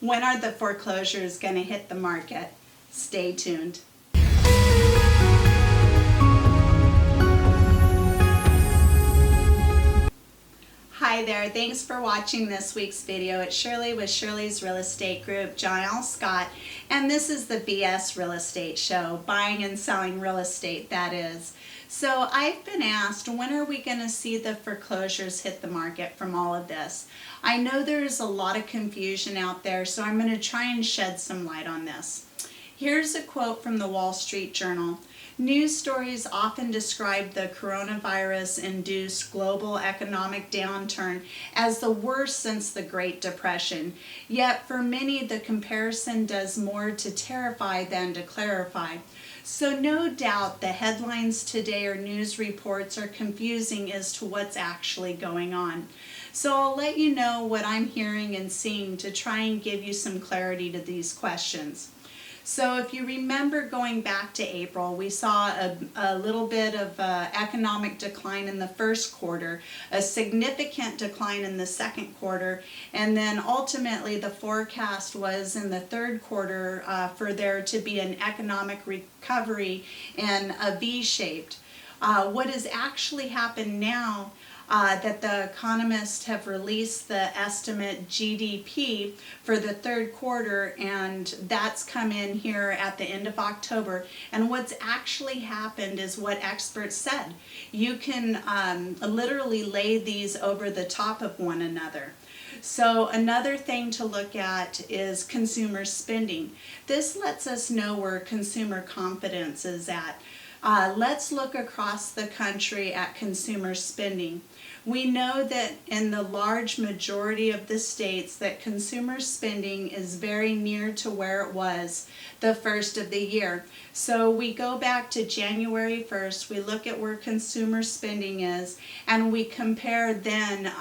When are the foreclosures going to hit the market? Stay tuned. Hi there, thanks for watching this week's video. It's Shirley with Shirley's Real Estate Group, John L. Scott, and this is the BS Real Estate Show, buying and selling real estate, that is. So I've been asked, when are we going to see the foreclosures hit the market from all of this? I know there's a lot of confusion out there, so I'm going to try and shed some light on this. Here's a quote from the Wall Street Journal. News stories often describe the coronavirus-induced global economic downturn as the worst since the Great Depression. Yet for many, the comparison does more to terrify than to clarify. So no doubt the headlines today or news reports are confusing as to what's actually going on. So I'll let you know what I'm hearing and seeing to try and give you some clarity to these questions. So if you remember going back to April, we saw a little bit of economic decline in the first quarter, a significant decline in the second quarter, and then ultimately the forecast was in the third quarter for there to be an economic recovery in a V-shaped. What has actually happened now that the economists have released the estimate GDP for the third quarter, and that's come in here at the end of October. And what's actually happened is what experts said. You can literally lay these over the top of one another. So another thing to look at is consumer spending. This lets us know where consumer confidence is at. Let's look across the country at consumer spending. We know that in the large majority of the states that consumer spending is very near to where it was the first of the year. So we go back to January 1st, we look at where consumer spending is, and we compare then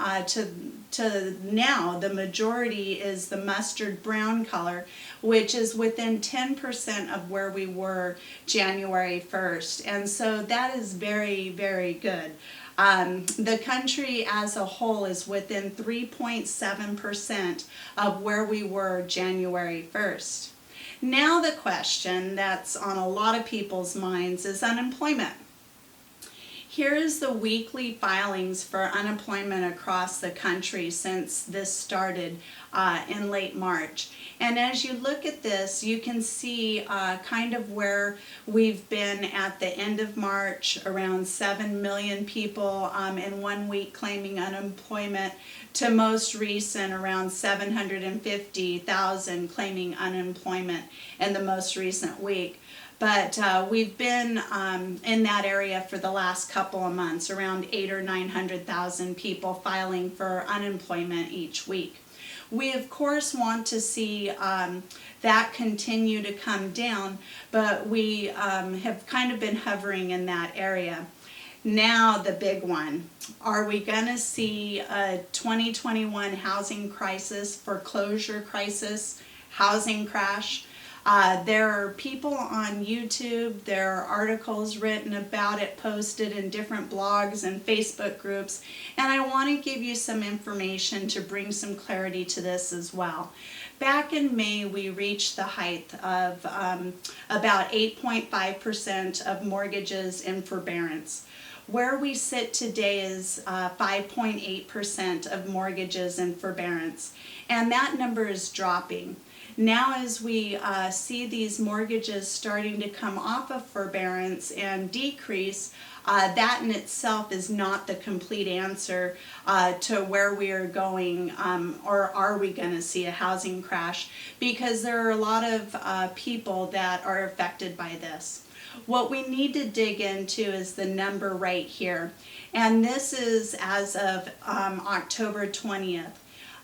to now. The majority is the mustard brown color, which is within 10% of where we were January 1st. And so that is very, very good. The country as a whole is within 3.7% of where we were January 1st. Now the question that's on a lot of people's minds is unemployment. Here is the weekly filings for unemployment across the country since this started in late March. And as you look at this, you can see kind of where we've been at the end of March, around 7 million people in 1 week claiming unemployment, to most recent around 750,000 claiming unemployment in the most recent week. But we've been in that area for the last couple of months, around 800,000 or 900,000 people filing for unemployment each week. We of course want to see that continue to come down, but we have kind of been hovering in that area. Now the big one, are we going to see a 2021 housing crisis, foreclosure crisis, housing crash? There are people on YouTube, there are articles written about it, posted in different blogs and Facebook groups, and I want to give you some information to bring some clarity to this as well. Back in May, we reached the height of about 8.5% of mortgages in forbearance. Where we sit today is 5.8% of mortgages in forbearance, and that number is dropping. Now as we see these mortgages starting to come off of forbearance and decrease, that in itself is not the complete answer to where we are going, or are we going to see a housing crash, because there are a lot of people that are affected by this. What we need to dig into is the number right here, and this is as of October 20th.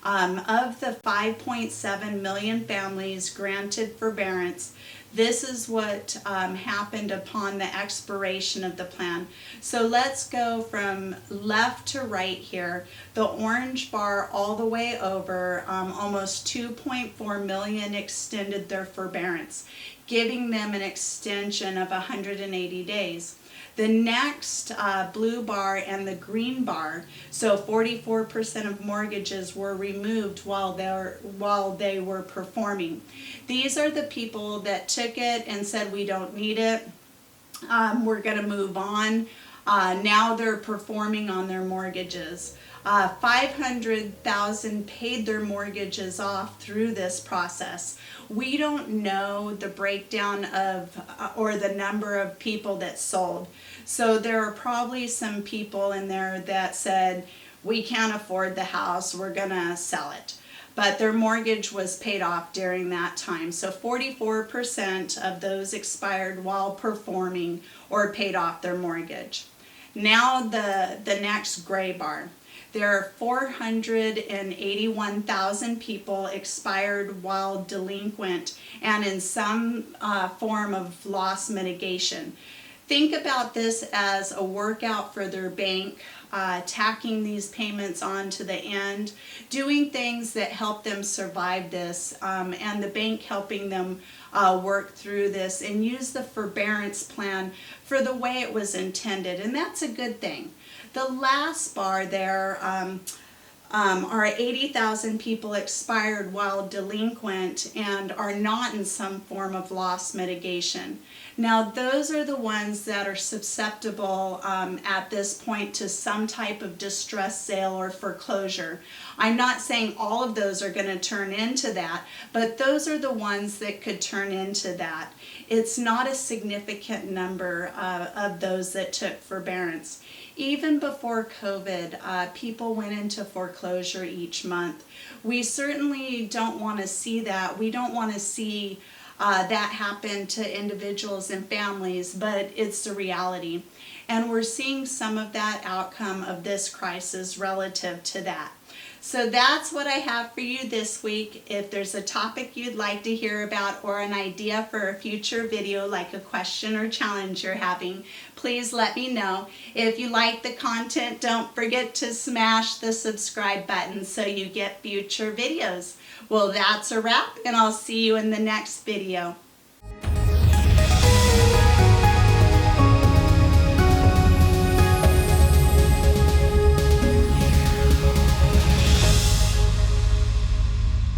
Of the 5.7 million families granted forbearance, this is what happened upon the expiration of the plan. So let's go from left to right here. The orange bar all the way over, almost 2.4 million extended their forbearance, giving them an extension of 180 days. The next blue bar and the green bar, so 44% of mortgages were removed while they were performing. These are the people that took it and said, we don't need it, we're going to move on. Now they're performing on their mortgages. 500,000 paid their mortgages off through this process. We don't know the breakdown of or the number of people that sold. So there are probably some people in there that said, we can't afford the house, we're gonna sell it. But their mortgage was paid off during that time. So 44% of those expired while performing or paid off their mortgage. Now the next gray bar. There are 481,000 people expired while delinquent and in some form of loss mitigation. Think about this as a workout for their bank, tacking these payments on to the end, doing things that help them survive this, and the bank helping them work through this and use the forbearance plan for the way it was intended, and that's a good thing. The last bar there are 80,000 people expired while delinquent and are not in some form of loss mitigation. Now those are the ones that are susceptible at this point to some type of distress sale or foreclosure. I'm not saying all of those are going to turn into that, but those are the ones that could turn into that. It's not a significant number of those that took forbearance. Even before COVID, people went into foreclosure each month. We certainly don't want to see that. We don't want to see that happen to individuals and families, but it's the reality. And we're seeing some of that outcome of this crisis relative to that. So that's what I have for you this week. If there's a topic you'd like to hear about or an idea for a future video, like a question or challenge you're having, please let me know. If you like the content, don't forget to smash the subscribe button so you get future videos. Well, that's a wrap, and I'll see you in the next video.